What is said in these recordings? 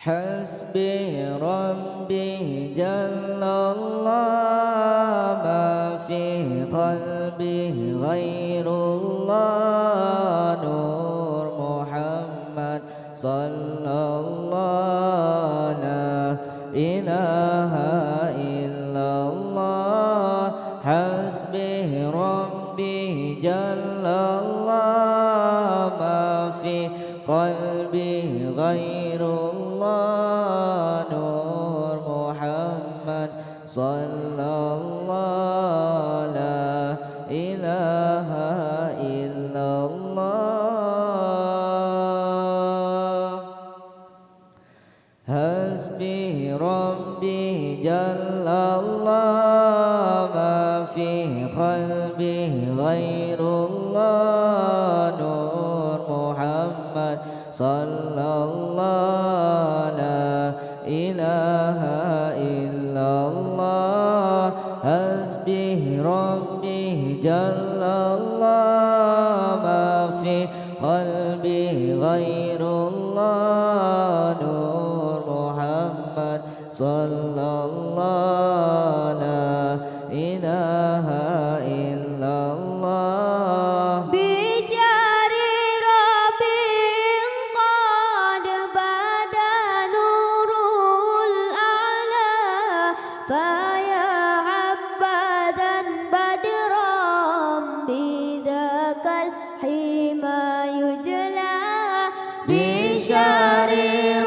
حسبي ربي جل الله ما في قلبي غير الله نور محمد صلى الله لا إله إلا الله حسبي ربي جل الله ما في قلبي غير الله نور محمد صلى الله لا إله إلا الله حسبي ربي جل الله ما في قلبي غير الله نور محمد صلى الله لا إله إلا الله حسبي ربي جل الله ما في قلبي غير الله نور محمد صلى الله لا إله إلا الله بشار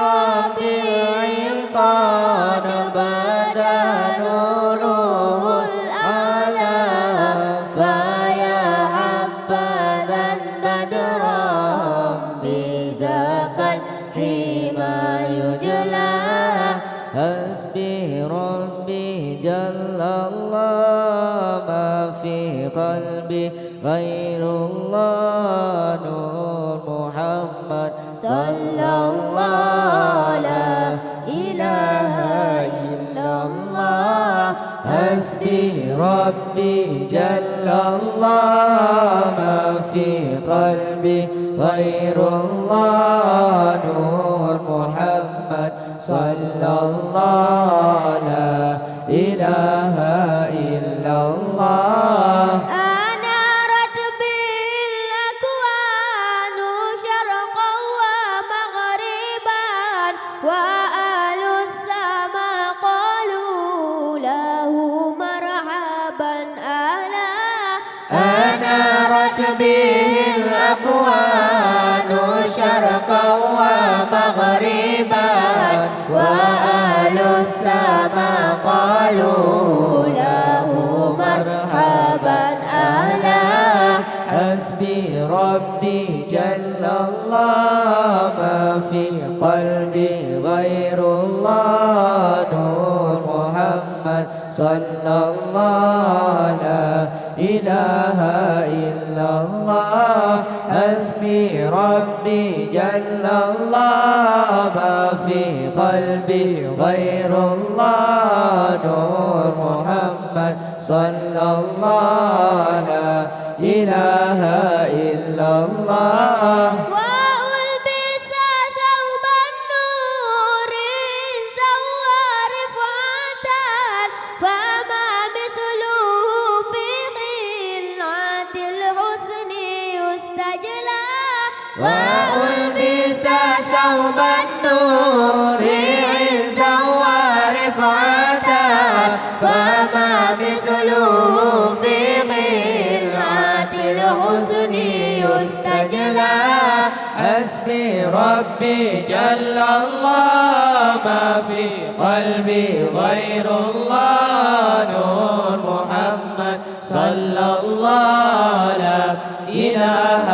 ربيع قد بدا نوره الأعلى فيا حبذا بدرا بذاك الحمى يجلى حسبي ربي جل الله ما في قلبي غير الله نور محمد صلى الله لا إله إلا الله حسبي ربي جل الله ما في قلبي غير الله نور محمد صلى الله لا إله إلا الله وأهل السماء قالوا له مرحبا أهلا أنارت به الأكوان شرقا ومغربا وأهل السماء قالوا له مرحبا أهلا حسبي ربي جل الله ما في قلبي غير الله نور محمد صلى الله لا إله إلا الله حسبي ربي جل الله ما في قلبي غير الله نور محمد صلى الله لا إله إلا الله وألبس ثوب النور زوى رفعة فما مثله في خلعة الحسن يستجلى وألبس ثوب النور عزا ورفعة فما مثله في خلعة الحسن يستجلى حسبي ربي جل الله ما في قلبي غير الله نور محمد صلى الله لا إله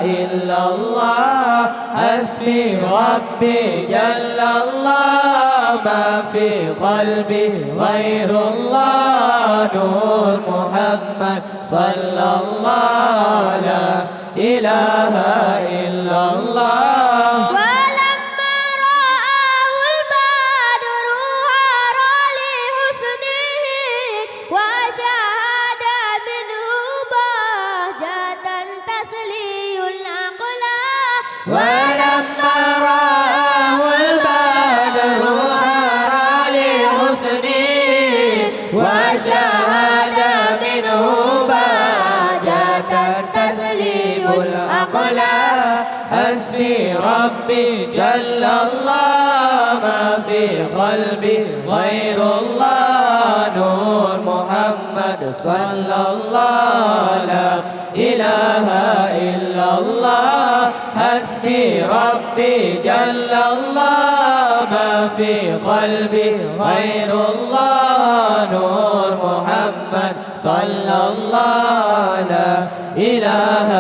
إلا الله حسبي ربي جل الله ما في قلبي غير الله نور محمد صلى الله لا إله إلا الله ولما رآه البدر حرى لحسنه وشهد منه بهجة تسلي العقل ولما رآه البدر ربي جل الله ما في قلبي غير الله نور محمد صلى الله لا إله إلا الله حسبي ربي جل الله ما في قلبي غير الله نور محمد صلى الله لا إله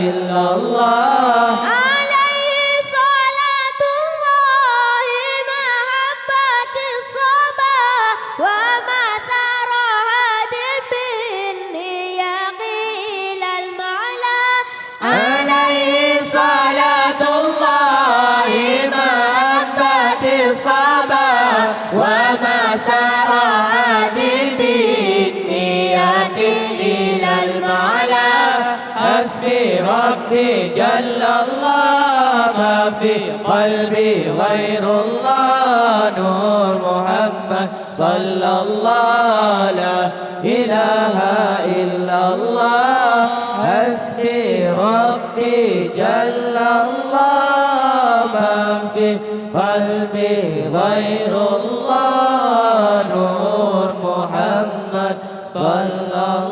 إلا الله عليه صلاة الله محبة الصبا وما سار هاد بالنية قيل المعلى عليه صلاة الله محبة الصبا وما سار عادل بالنيات إلى المعلى حسبي ربي جل الله ما في قلبي غير الله نور محمد صلى الله لا إله إلا الله حسبي ربي جل الله ما في قلبي غير الله نور محمد صلى الله